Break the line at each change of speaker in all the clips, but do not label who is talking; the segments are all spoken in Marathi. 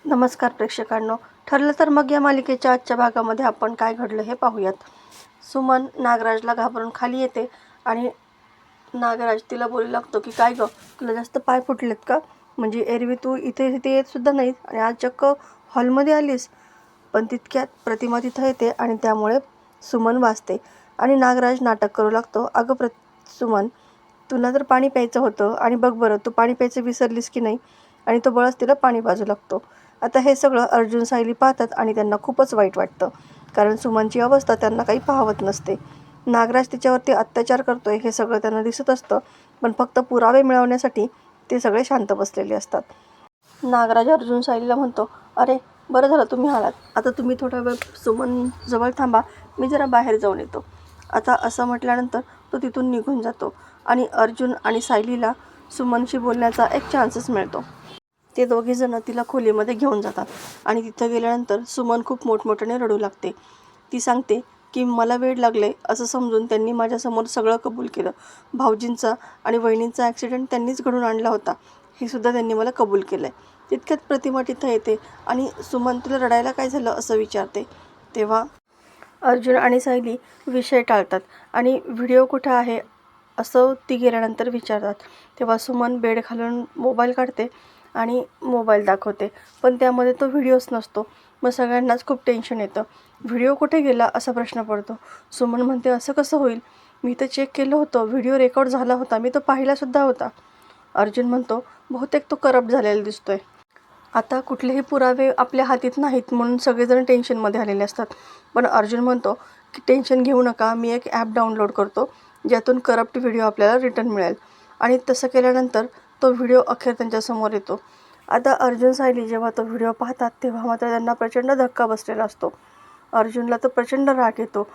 नमस्कार प्रेक्षकांनो, ठरलं तर मग या मालिकेच्या आजच्या भागामध्ये आपण काय घडलं हे पाहूयात. सुमन नागराजला घाबरून खाली येते आणि नागराज तिला बोलू लागतो की काय गं, तुला जास्त पाय फुटलेत का? म्हणजे एरवी तू इथे तिथे येत सुद्धा नाहीस आणि आज चक्क हॉलमध्ये आलीस. पण तितक्यात प्रतिमा तिथं येते आणि त्यामुळे सुमन वाचते आणि नागराज नाटक करू लागतो. अगं सुमन, तुला तर पाणी प्यायचं होतं आणि बघ बरं, तू पाणी प्यायचं विसरलीस की नाही? आणि तो बळच तिला पाणी पाजू लागतो. आता हे सगळं अर्जुन सायली पाहतात आणि त्यांना खूपच वाईट वाटतं, कारण सुमनची अवस्था त्यांना काही पाहवत नसते. नागराज तिच्यावरती अत्याचार करतोय हे सगळं त्यांना दिसत असतं, पण फक्त पुरावे मिळवण्यासाठी ते सगळे शांत बसलेले असतात. नागराज अर्जुन सायलीला म्हणतो, अरे बरं झालं तुम्ही आलात. आता तुम्ही थोडा वेळ सुमन जवळ थांबा, मी जरा बाहेर जाऊन येतो. आता असं म्हटल्यानंतर तो तिथून निघून जातो आणि अर्जुन आणि सायलीला सुमनशी बोलण्याचा एक चान्सच मिळतो. ते दोघेजणं तिला खोलीमध्ये घेऊन जातात आणि तिथं गेल्यानंतर सुमन खूप मोठमोठ्याने रडू लागते. ती सांगते की मला वेड लागले असं समजून त्यांनी माझ्यासमोर सगळं कबूल केलं. भाऊजींचा आणि वहिनींचा ॲक्सिडेंट त्यांनीच घडून आणला होता, हे सुद्धा त्यांनी मला कबूल केलं आहे. तितक्यात प्रतिमा तिथं येते आणि सुमन तिला रडायला काय झालं असं विचारते. तेव्हा अर्जुन आणि सायली विषय टाळतात आणि व्हिडिओ कुठं आहे असं ती गेल्यानंतर विचारतात. तेव्हा सुमन बेड खालून मोबाईल काढते आणि मोबाईल दाखवते, पण त्यामध्ये तो व्हिडिओच नसतो. मग सगळ्यांनाच खूप टेन्शन येतं. व्हिडिओ कुठे गेला असा प्रश्न पडतो. सुमन म्हणते, असं कसं होईल? मी तर चेक केलं होतं, व्हिडिओ रेकॉर्ड झाला होता, मी तो पाहिलासुद्धा होता. अर्जुन म्हणतो, बहुतेक तो करप्ट झालेला दिसतोय. आता कुठलेही पुरावे आपल्या हातीत नाहीत म्हणून सगळेजण टेन्शनमध्ये आलेले असतात. पण अर्जुन म्हणतो की टेन्शन घेऊ नका, मी एक ॲप डाउनलोड करतो ज्यातून करप्ट व्हिडिओ आपल्याला रिटर्न मिळेल. आणि तसं केल्यानंतर तो व्हिडिओ अखेर त्यांच्यासमोर येतो. आता अर्जुन सायली जेव्हा तो व्हिडिओ पाहतात तेव्हा मात्र त्यांना प्रचंड धक्का बसलेला असतो. अर्जुनला तर प्रचंड राग येतो.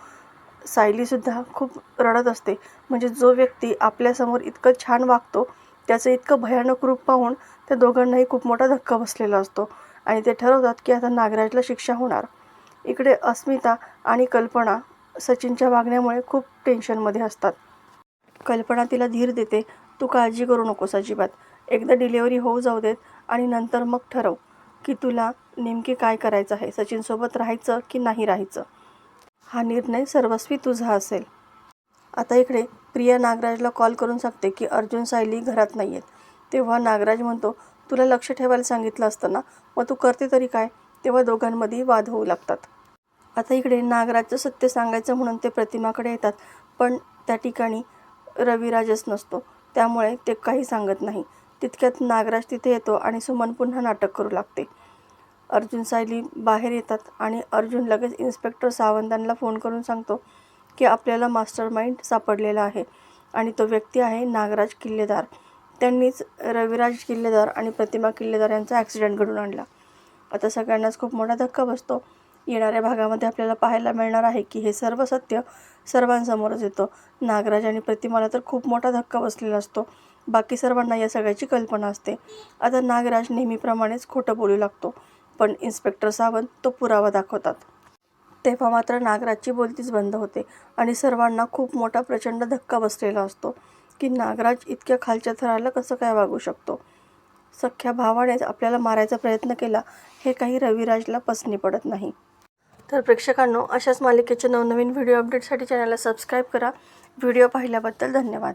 सायलीसुद्धा खूप रडत असते. म्हणजे जो व्यक्ती आपल्यासमोर इतकं छान वागतो त्याचं इतकं भयानक रूप पाहून त्या दोघांनाही खूप मोठा धक्का बसलेला असतो आणि ते ठरवतात की आता नागराजला शिक्षा होणार. इकडे अस्मिता आणि कल्पना सचिनच्या वागण्यामुळे खूप टेन्शनमध्ये असतात. कल्पना तिला धीर देते, तू काळजी करू नकोस अजिबात. एकदा डिलिव्हरी होऊ जाऊ देत आणि नंतर मग ठरव की तुला नेमके काय करायचं आहे, सचिनसोबत राहायचं की नाही राहायचं. हा निर्णय सर्वस्वी तुझा असेल. आता इकडे प्रिया नागराजला कॉल करून सांगते की अर्जुन सायली घरात नाही आहेत. तेव्हा नागराज म्हणतो, तुला लक्ष ठेवायला सांगितलं असतं ना, मग तू करते तरी काय? तेव्हा दोघांमध्ये वाद होऊ लागतात. आता इकडे नागराजचं सत्य सांगायचं म्हणून ते प्रतिमाकडे येतात, पण त्या ठिकाणी रविराजच नसतो, त्यामुळे ते काही सांगत नाही. तितक्यात नागराज तिथे येतो आणि सुमन पुन्हा नाटक करू लागते. अर्जुन सायली बाहेर येतात आणि अर्जुन लगेच इन्स्पेक्टर सावंतांना फोन करून सांगतो की आपल्याला मास्टर माइंड सापडलेला आहे आणि तो व्यक्ती आहे नागराज किल्लेदार. त्यांनीच रविराज किल्लेदार आणि प्रतिमा किल्लेदार यांचा ॲक्सिडेंट घडून आणला. आता सगळ्यांनाच खूप मोठा धक्का बसतो. येणाऱ्या भागामध्ये आपल्याला पाहायला मिळणार आहे की हे सर्व सत्य सर्वांसमोरच येतं. नागराज आणि प्रतिमाला तर खूप मोठा धक्का बसलेला असतो. बाकी सर्वांना या सगळ्याची कल्पना असते. आता नागराज नेहमीप्रमाणेच खोटं बोलू लागतो, पण इन्स्पेक्टर सावंत तो पुरावा दाखवतात. तेव्हा मात्र नागराजची बोलतीच बंद होते आणि सर्वांना खूप मोठा प्रचंड धक्का बसलेला असतो की नागराज इतक्या खालच्या थराला कसं काय वागू शकतो. सख्ख्या भावानेच आपल्याला मारायचा प्रयत्न केला हे काही रविराजला पसनी पडत नाही. तर प्रेक्षकांनो, अशाच मालिकेचे नवनवीन व्हिडिओ अपडेटसाठी चॅनलला सबस्क्राईब करा. व्हिडिओ पाहिल्याबद्दल धन्यवाद.